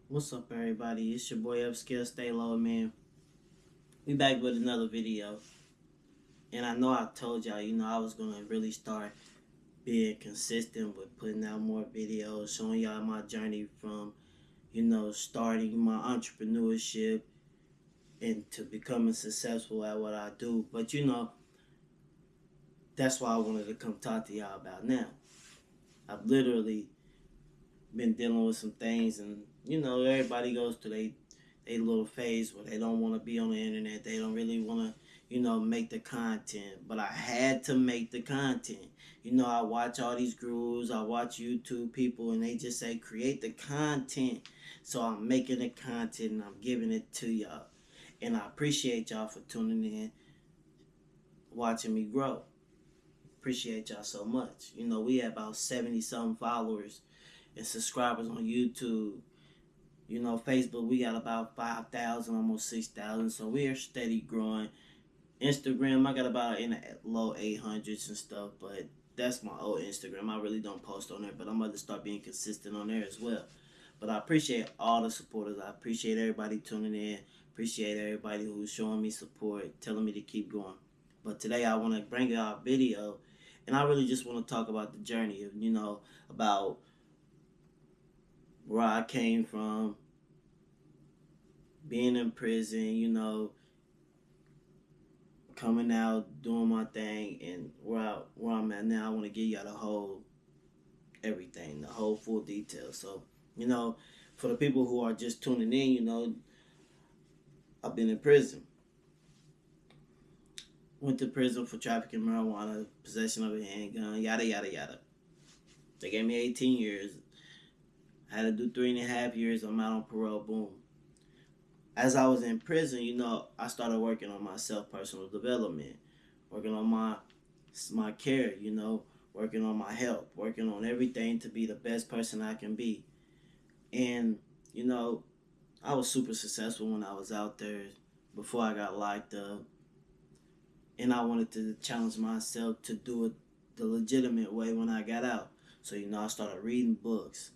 What's up, everybody? It's your boy Upscale Stay Low, man. We back with another video, and I know I told y'all, I was gonna really start being consistent with putting out more videos, showing y'all my journey from, starting my entrepreneurship and to becoming successful at what I do. But that's why I wanted to come talk to y'all about now. I've literally been dealing with some things, and everybody goes through they little phase where they don't want to be on the internet. They don't really want to, make the content. But I had to make the content. I watch all these gurus, I watch YouTube people, and they just say create the content. So I'm making the content and I'm giving it to y'all. And I appreciate y'all for tuning in, watching me grow. Appreciate y'all so much. We have about 70 some followers and subscribers on YouTube. Facebook, we got about 5,000, almost 6,000. So we are steady growing. Instagram, I got about in the low 800s and stuff, but that's my old Instagram. I really don't post on there, but I'm going to start being consistent on there as well. But I appreciate all the supporters. I appreciate everybody tuning in. Appreciate everybody who's showing me support, telling me to keep going. But today I want to bring y'all a video, and I really just want to talk about the journey of, about where I came from, being in prison, coming out, doing my thing, and where I'm at now. I want to give y'all the whole everything, the whole full detail. So, for the people who are just tuning in, I've been in prison. Went to prison for trafficking marijuana, possession of a handgun, yada yada yada. They gave me 18 years. I had to do 3.5 years. I'm out on parole. Boom. As I was in prison, I started working on myself, personal development, working on my care, working on my health, working on everything to be the best person I can be. And, I was super successful when I was out there before I got locked up. And I wanted to challenge myself to do it the legitimate way when I got out. So, I started reading books,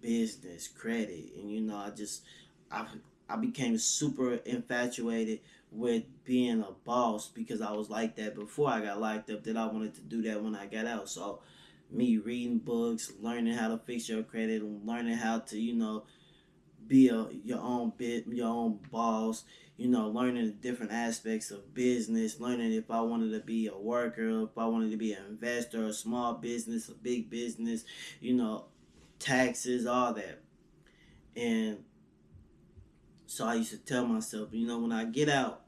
business, credit, and I became super infatuated with being a boss because I was like that before I got locked up, that I wanted to do that when I got out. So me reading books, learning how to fix your credit, and learning how to, be your own boss, learning the different aspects of business, learning if I wanted to be a worker, if I wanted to be an investor, a small business, a big business, taxes, all that. And so I used to tell myself, when I get out,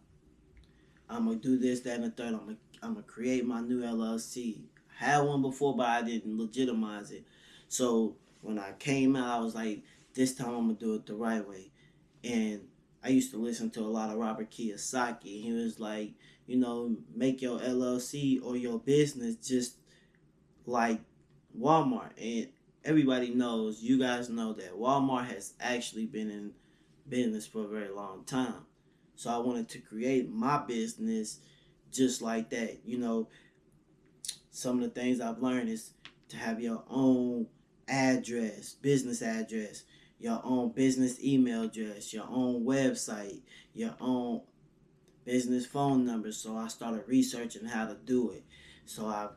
I'm gonna do this, that, and the third. I'm gonna create my new LLC. I had one before, but I didn't legitimize it. So when I came out, I was like, this time I'm gonna do it the right way. And I used to listen to a lot of Robert Kiyosaki. He was like, make your LLC or your business just like Walmart. And everybody knows, you guys know that Walmart has actually been in business for a very long time. So I wanted to create my business just like that. Some of the things I've learned is to have your own address, business address, your own business email address, your own website, your own business phone number. So I started researching how to do it. So I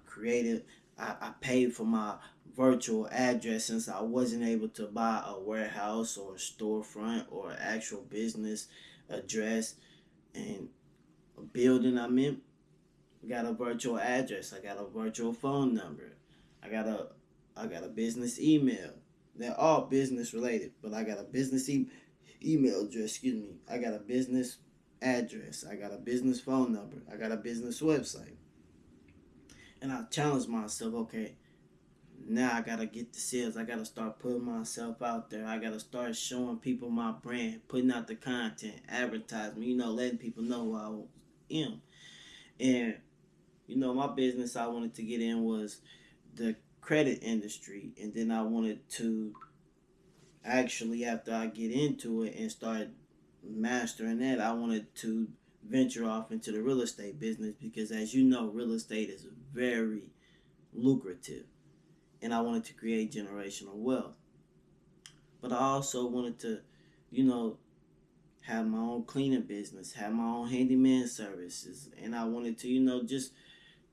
paid for my virtual address since I wasn't able to buy a warehouse or a storefront or an actual business address and a building I'm in. Got a virtual address. I got a virtual phone number. I got a business email. They're all business related, but I got a business email address. Excuse me. I got a business address. I got a business phone number. I got a business website. And I challenged myself. Okay, now I gotta get the sales. I gotta start putting myself out there. I gotta start showing people my brand, putting out the content, advertisement, letting people know who I am. And, my business I wanted to get in was the credit industry. And then I wanted to actually, after I get into it and start mastering that, I wanted to venture off into the real estate business because, as you know, real estate is very lucrative. And I wanted to create generational wealth. but I also wanted to, you know, have my own cleaning business, have my own handyman services, and I wanted to, just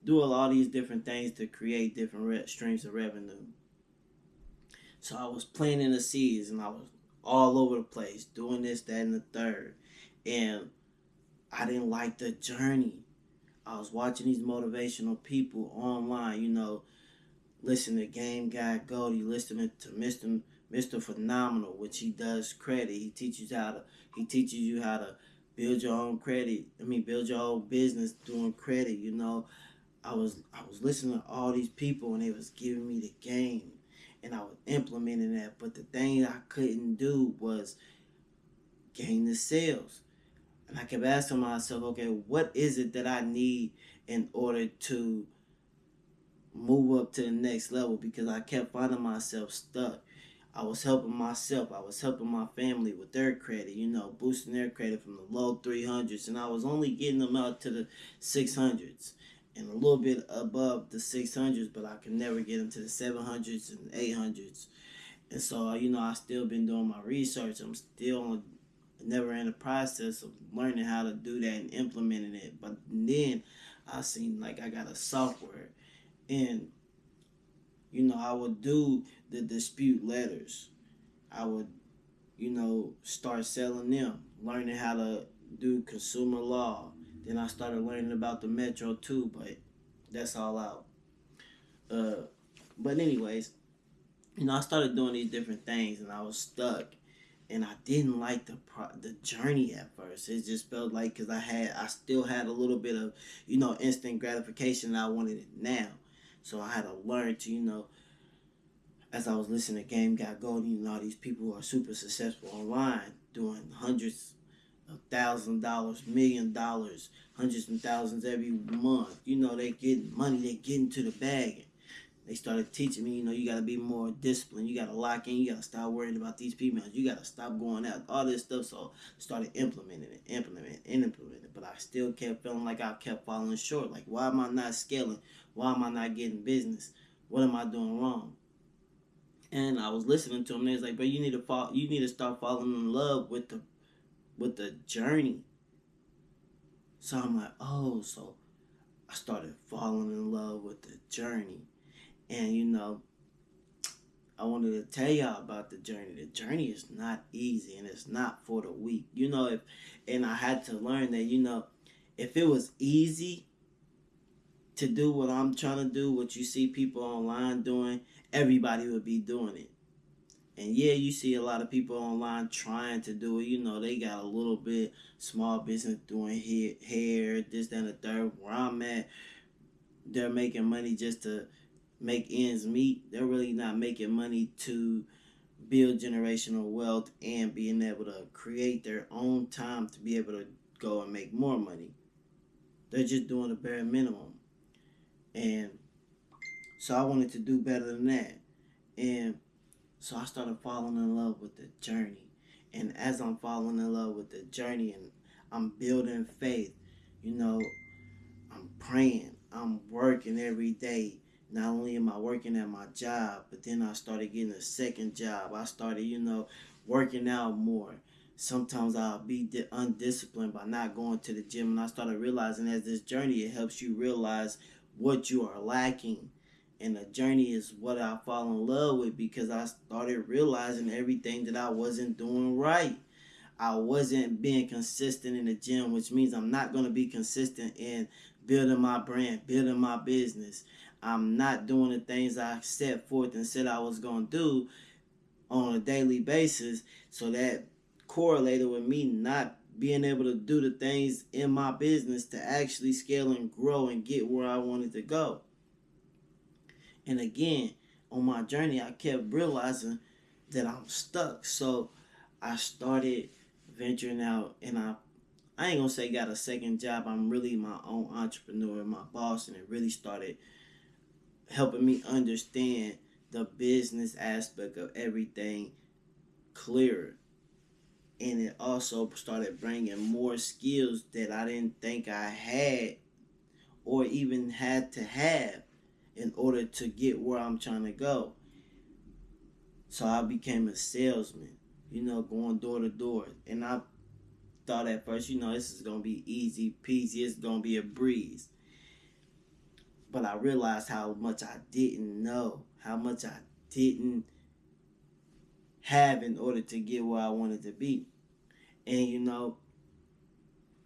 do all these different things to create different streams of revenue. So I was planting the seeds, and I was all over the place doing this, that, and the third, and I didn't like the journey. I was watching these motivational people online, listening to Game Guy Goldie, listening to Mr. Phenomenal, which he does credit. He teaches you how to build your own credit. Build your own business doing credit. I was listening to all these people, and they was giving me the game, and I was implementing that. But the thing I couldn't do was gain the sales. And I kept asking myself, okay, what is it that I need in order to move up to the next level? Because I kept finding myself stuck. I was helping myself. I was helping my family with their credit, boosting their credit from the low 300s. And I was only getting them out to the 600s and a little bit above the 600s, but I could never get them to the 700s and 800s. And so, I still been doing my research. I'm still never in the process of learning how to do that and implementing it. But then I seen like I got a software, and I would do the dispute letters. I would, start selling them, learning how to do consumer law. Then I started learning about the Metro too, but that's all out. But anyways, I started doing these different things, and I was stuck, and I didn't like the journey at first. It just felt like because I still had a little bit of instant gratification, and I wanted it now. So I had to learn to as I was listening to Game Got Golden, all these people who are super successful online doing hundreds of $1,000, $1,000,000, hundreds and thousands every month. They getting money, they getting to the bag. They started teaching me, you got to be more disciplined. You got to lock in. You got to stop worrying about these females. You got to stop going out. All this stuff. So I started implementing it. But I still kept feeling like I kept falling short. Like, why am I not scaling? Why am I not getting business? What am I doing wrong? And I was listening to them. And they was like, but you need to start falling in love with the journey. So I'm like, oh, so I started falling in love with the journey. And I wanted to tell y'all about the journey. The journey is not easy, and it's not for the weak. And I had to learn that, if it was easy to do what I'm trying to do, what you see people online doing, everybody would be doing it. And yeah, you see a lot of people online trying to do it. They got a little bit small business doing hair, this, that, and the third. Where I'm at, they're making money just to make ends meet. They're really not making money to build generational wealth and being able to create their own time to be able to go and make more money. They're just doing the bare minimum. And so I wanted to do better than that. And so I started falling in love with the journey. And as I'm falling in love with the journey and I'm building faith, I'm praying, I'm working every day. Not only am I working at my job, but then I started getting a second job. I started, working out more. Sometimes I'll be undisciplined by not going to the gym. And I started realizing as this journey, it helps you realize what you are lacking. And the journey is what I fall in love with, because I started realizing everything that I wasn't doing right. I wasn't being consistent in the gym, which means I'm not going to be consistent in building my brand, building my business. I'm not doing the things I set forth and said I was going to do on a daily basis. So that correlated with me not being able to do the things in my business to actually scale and grow and get where I wanted to go. And again, on my journey, I kept realizing that I'm stuck. So I started venturing out, and I ain't gonna say got a second job. I'm really my own entrepreneur, my boss, and it really started helping me understand the business aspect of everything clearer. And it also started bringing more skills that I didn't think I had or even had to have in order to get where I'm trying to go. So I became a salesman, going door to door. And I thought at first, this is going to be easy peasy. It's going to be a breeze. But I realized how much I didn't know, how much I didn't have in order to get where I wanted to be. And,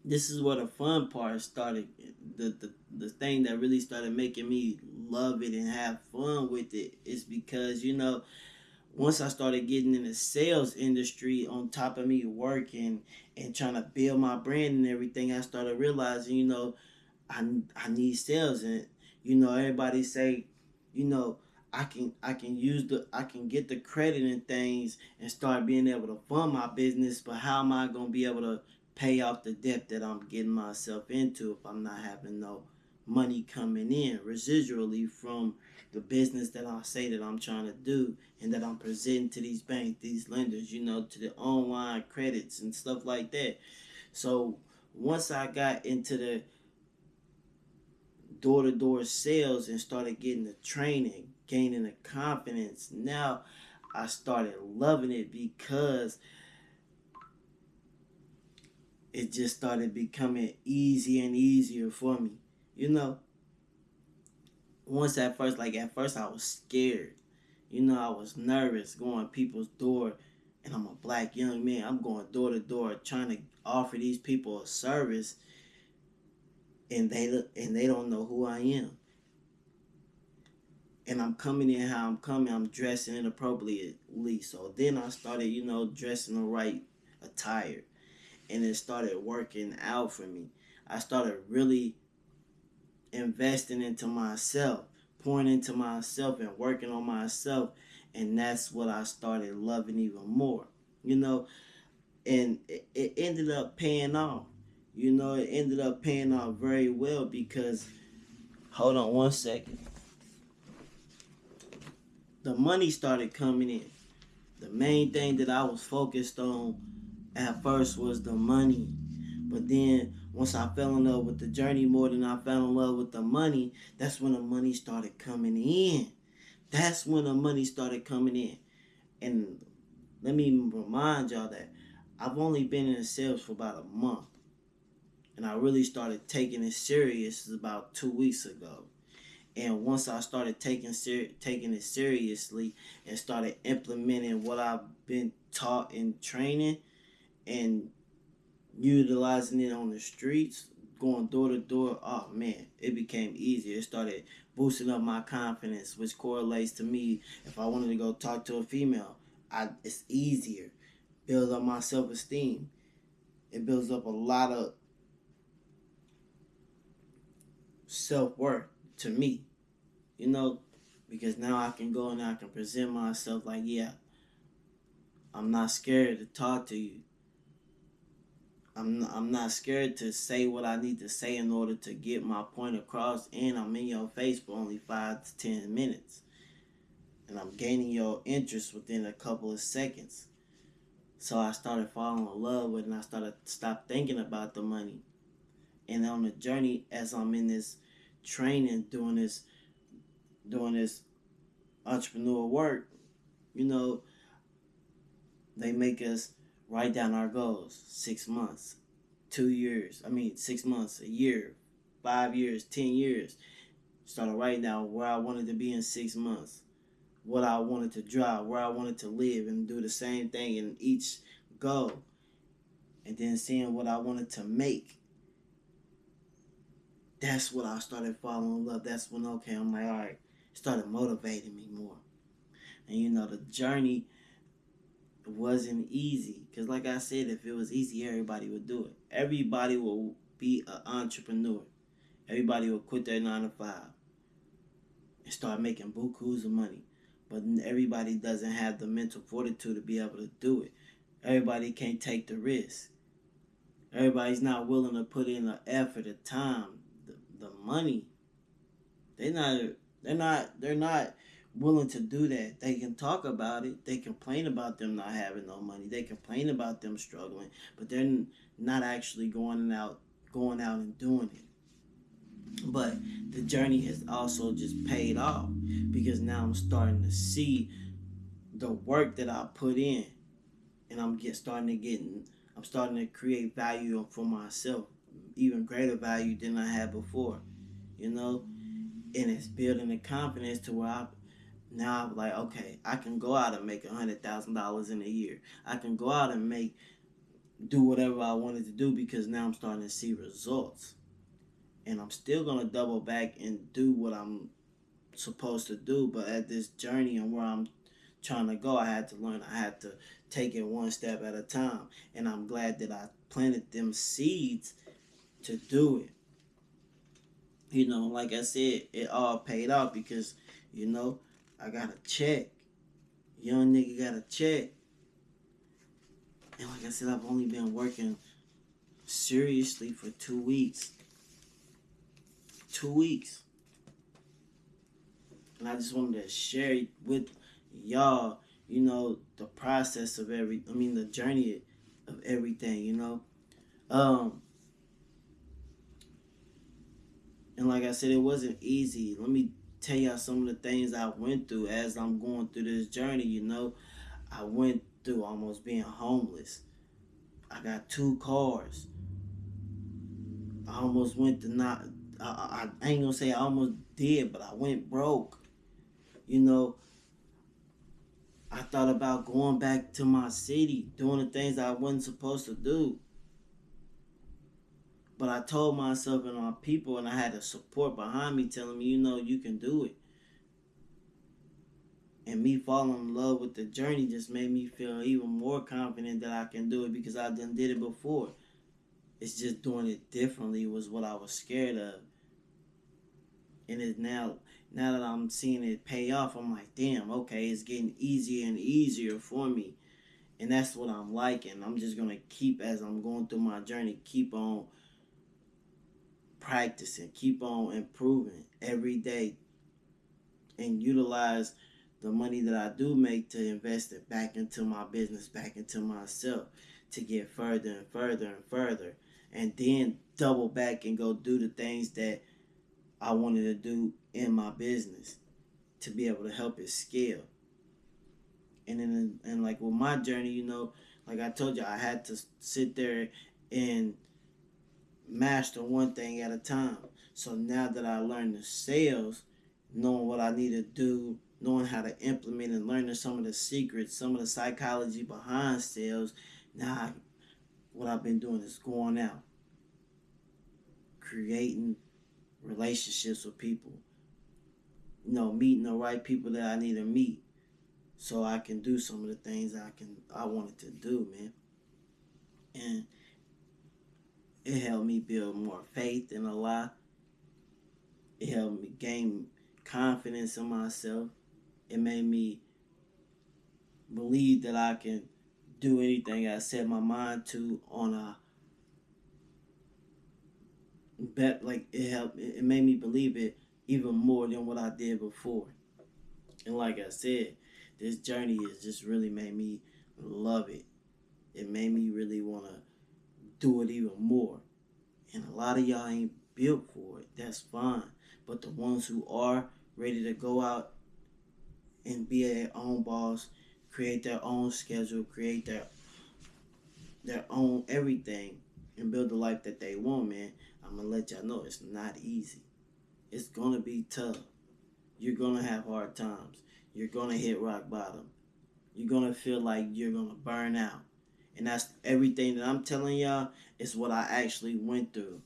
this is where the fun part started. The thing that really started making me love it and have fun with it is because, once I started getting in the sales industry, on top of me working and trying to build my brand and everything, I started realizing, I need sales. And everybody say, you know I can get the credit and things and start being able to fund my business, but how am I gonna be able to pay off the debt that I'm getting myself into if I'm not having no money coming in residually from the business that I say that I'm trying to do and that I'm presenting to these banks, these lenders, to the online credits and stuff like that. So once I got into the door-to-door sales and started getting the training, gaining the confidence, now I started loving it because it just started becoming easier and easier for me. You know, at first I was scared. I was nervous going people's door, and I'm a black young man. I'm going door to door trying to offer these people a service, and they don't know who I am. And I'm coming in how I'm coming. I'm dressing inappropriately. So then I started, dressing the right attire, and it started working out for me. I started really investing into myself, pouring into myself and working on myself. And that's what I started loving even more, and it ended up paying off. It ended up paying off very well because, hold on one second, the money started coming in. The main thing that I was focused on at first was the money. But then once I fell in love with the journey more than I fell in love with the money, that's when the money started coming in. That's when the money started coming in. And let me remind y'all that I've only been in sales for about a month. And I really started taking it serious about 2 weeks ago. And once I started taking it seriously and started implementing what I've been taught in training and utilizing it on the streets, going door to door, oh man, it became easier. It started boosting up my confidence, which correlates to me. If I wanted to go talk to a female, it's easier. Builds up my self-esteem. It builds up a lot of self-worth to me, because now I can go and I can present myself like, yeah, I'm not scared to talk to you. I'm not scared to say what I need to say in order to get my point across, and I'm in your face for only 5 to 10 minutes. And I'm gaining your interest within a couple of seconds. So I started falling in love with it, and I started stop thinking about the money. And on the journey, as I'm in this training, doing this entrepreneur work, they make us write down our goals. 6 months, 2 years. 6 months, a year, 5 years, 10 years. Started writing down where I wanted to be in 6 months, what I wanted to drive, where I wanted to live, and do the same thing in each goal. And then seeing what I wanted to make. That's what I started falling in love. That's when, okay, I'm like, all right, it started motivating me more. And the journey wasn't easy. Because like I said, if it was easy, everybody would do it. Everybody will be an entrepreneur. Everybody will quit their 9 to 5 and start making bukus of money. But everybody doesn't have the mental fortitude to be able to do it. Everybody can't take the risk. Everybody's not willing to put in the effort, the time, the money. They're not willing to do that. They can talk about it. They complain about them not having no money. They complain about them struggling, but they're not actually going out and doing it. But the journey has also just paid off because now I'm starting to see the work that I put in, and I'm starting to create value for myself, even greater value than I had before, you know. And it's building the confidence to where now I'm like, okay, I can go out and make $100,000 in a year. I can go out and do whatever I wanted to do because now I'm starting to see results. And I'm still gonna double back and do what I'm supposed to do, but at this journey and where I'm trying to go, I had to learn. I had to take it one step at a time. And I'm glad that I planted them seeds to do it. Like I said, it all paid off because, you know, I got a check. Young nigga got a check. And like I said, I've only been working seriously for 2 weeks. 2 weeks. And I just wanted to share with y'all, the process of the journey of everything. And like I said, it wasn't easy. Let me tell y'all some of the things I went through as I'm going through this journey. I went through almost being homeless. I got 2 cars. I almost went to not. I ain't gonna say I almost did, but I went broke. You know, I thought about going back to my city, doing the things I wasn't supposed to do. But I told myself and my people, and I had the support behind me telling me, you can do it. And me falling in love with the journey just made me feel even more confident that I can do it because I done did it before. It's just doing it differently was what I was scared of. And it's now that I'm seeing it pay off, I'm like, damn, okay, it's getting easier and easier for me. And that's what I'm liking. I'm just gonna keep, as I'm going through my journey, keep on practicing, keep on improving every day, and utilize the money that I do make to invest it back into my business, back into myself, to get further and further and further, and then double back and go do the things that I wanted to do in my business to be able to help it scale. And like with my journey, like I told you, I had to sit there and master one thing at a time. So now that I learned the sales, knowing what I need to do, knowing how to implement and learning some of the secrets, some of the psychology behind sales, now what I've been doing is going out, creating relationships with people, meeting the right people that I need to meet so I can do some of the things I wanted to do, man. And it helped me build more faith in Allah. It helped me gain confidence in myself. It made me believe that I can do anything I set my mind to on a bet. Like it made me believe it even more than what I did before. And like I said, this journey has just really made me love it. It made me really want to do it even more. And a lot of y'all ain't built for it. That's fine. But the ones who are ready to go out and be their own boss, create their own schedule, create their own everything, and build the life that they want, man, I'm gonna let y'all know it's not easy. It's gonna be tough. You're gonna have hard times. You're gonna hit rock bottom. You're gonna feel like you're gonna burn out. And that's everything that I'm telling y'all is what I actually went through.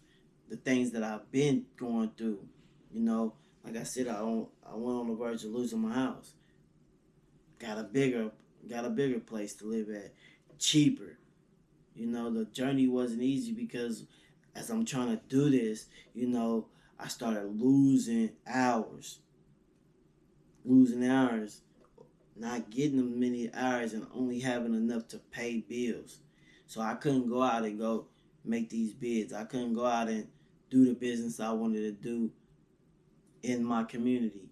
The things that I've been going through. Like I said, I went on the verge of losing my house. Got a bigger place to live at. Cheaper. The journey wasn't easy because as I'm trying to do this, I started losing hours. Not getting many hours and only having enough to pay bills. So I couldn't go out and go make these bids. I couldn't go out and do the business I wanted to do in my community.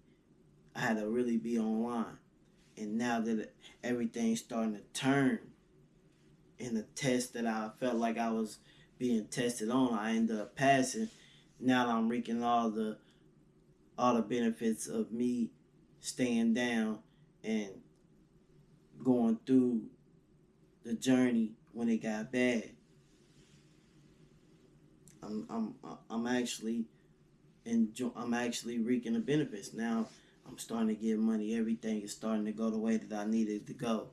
I had to really be online. And now that everything's starting to turn in the test that I felt like I was being tested on, I ended up passing. Now I'm reaping all the benefits of me staying down and going through the journey when it got bad. I'm I'm I'm actually I'm actually reaping the benefits now. I'm starting to get money. Everything is starting to go the way that I needed to go.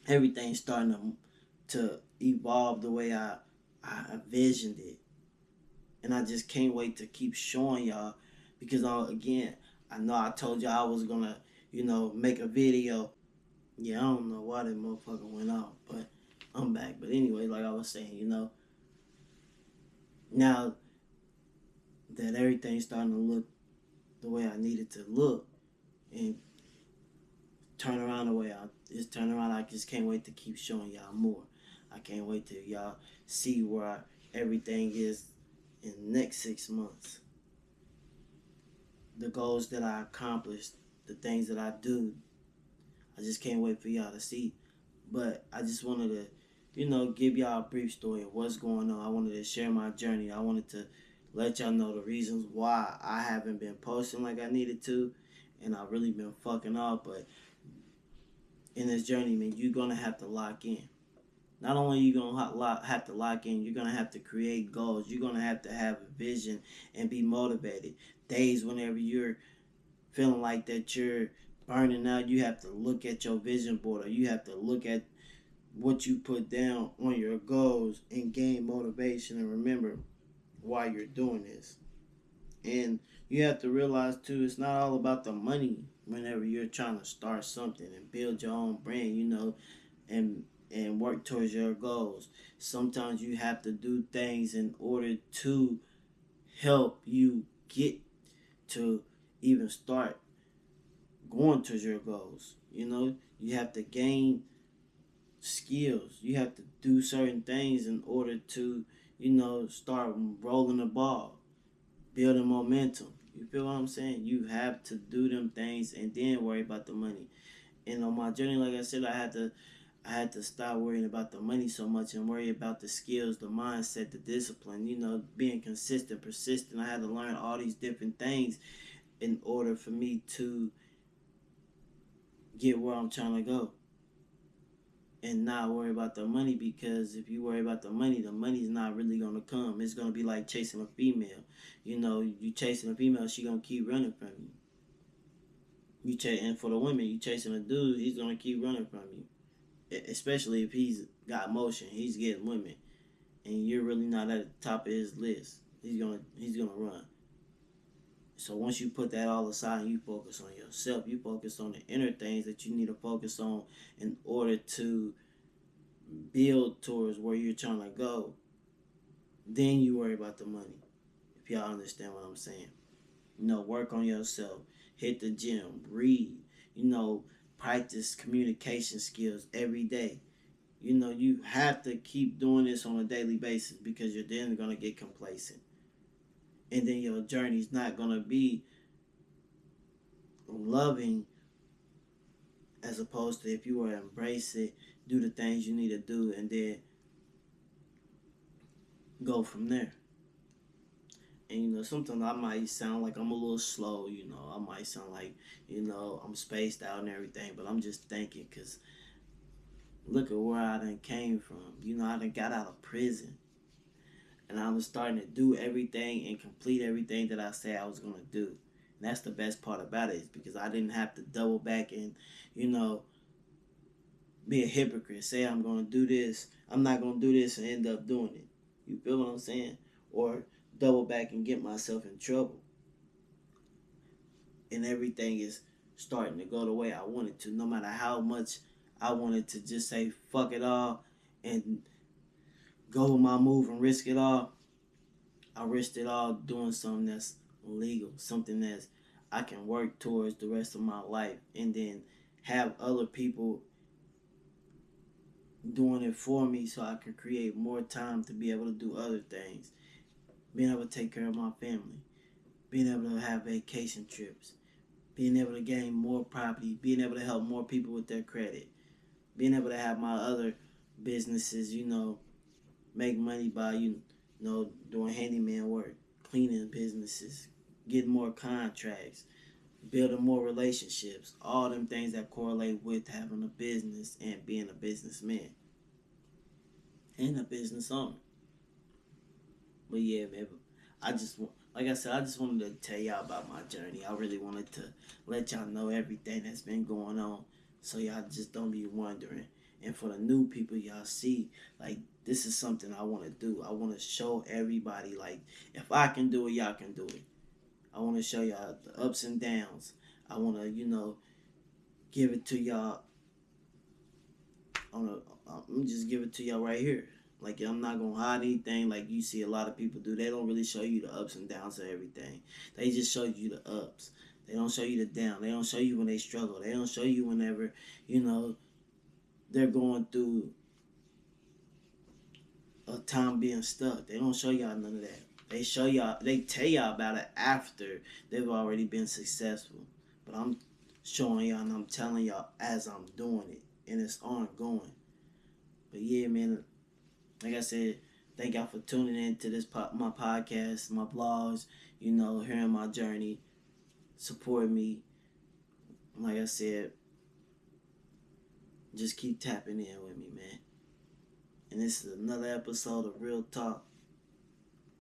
Everything's starting to evolve the way I envisioned it, and I just can't wait to keep showing y'all because again, I know I told y'all I was gonna make a video. Yeah, I don't know why that motherfucker went off, but I'm back. But anyway, like I was saying, now that everything's starting to look the way I needed to look and turn around the way it's turning around, I just can't wait to keep showing y'all more. I can't wait till y'all see where everything is in the next 6 months. The goals that I accomplished, the things that I do. I just can't wait for y'all to see. But I just wanted to, give y'all a brief story of what's going on. I wanted to share my journey. I wanted to let y'all know the reasons why I haven't been posting like I needed to. And I've really been fucking up. But in this journey, man, you're going to have to lock in. Not only are you going to have to lock in, you're going to have to create goals. You're going to have a vision and be motivated. Days whenever you're feeling like that you're burning out, you have to look at your vision board, or you have to look at what you put down on your goals and gain motivation and remember why you're doing this. And you have to realize too, it's not all about the money whenever you're trying to start something and build your own brand, and work towards your goals. Sometimes you have to do things in order to help you get to even start going towards your goals. You have to gain skills. You have to do certain things in order to, start rolling the ball, building momentum. You feel what I'm saying? You have to do them things and then worry about the money. And on my journey, like I said, I had to stop worrying about the money so much and worry about the skills, the mindset, the discipline, being consistent, persistent. I had to learn all these different things in order for me to get where I'm trying to go and not worry about the money, because if you worry about the money's not really going to come. It's going to be like chasing a female. You chasing a female, she going to keep running from you. And for the women, you chasing a dude, he's going to keep running from you. Especially if he's got motion, he's getting women, and you're really not at the top of his list. He's gonna run. So once you put that all aside and you focus on yourself, you focus on the inner things that you need to focus on in order to build towards where you're trying to go, then you worry about the money. If y'all understand what I'm saying. Work on yourself, hit the gym, read, practice communication skills every day. You have to keep doing this on a daily basis because you're then going to get complacent. And then your journey's not going to be loving, as opposed to if you were to embrace it, do the things you need to do, and then go from there. And sometimes I might sound like I'm a little slow, I might sound like, I'm spaced out and everything, but I'm just thinking because look at where I done came from. I done got out of prison. And I'm starting to do everything and complete everything that I say I was going to do. And that's the best part about it, is because I didn't have to double back and, be a hypocrite. Say I'm going to do this. I'm not going to do this and end up doing it. You feel what I'm saying? Or double back and get myself in trouble. And everything is starting to go the way I want it to, no matter how much I wanted to just say fuck it all and go with my move and risk it all. I risked it all doing something that's legal, something that's I can work towards the rest of my life, and then have other people doing it for me so I can create more time to be able to do other things. Being able to take care of my family, being able to have vacation trips, being able to gain more property, being able to help more people with their credit, being able to have my other businesses, make money by, doing handyman work, cleaning businesses, getting more contracts, building more relationships, all them things that correlate with having a business and being a businessman and a business owner. But yeah, man, like I said, I just wanted to tell y'all about my journey. I really wanted to let y'all know everything that's been going on, so y'all just don't be wondering. And for the new people, y'all see, like, this is something I want to do. I want to show everybody, like, if I can do it, y'all can do it. I want to show y'all the ups and downs. I want to, give it to y'all. I'm just give it to y'all right here. Like, I'm not gonna hide anything. Like you see a lot of people do. They don't really show you the ups and downs of everything. They just show you the ups. They don't show you the down. They don't show you when they struggle. They don't show you whenever they're going through a time being stuck. They don't show y'all none of that. They show y'all. They tell y'all about it after they've already been successful. But I'm showing y'all and I'm telling y'all as I'm doing it, and it's ongoing. But yeah, man, like I said, thank y'all for tuning in to my podcast, my blogs, hearing my journey, support me. Like I said, just keep tapping in with me, man. And this is another episode of Real Talk.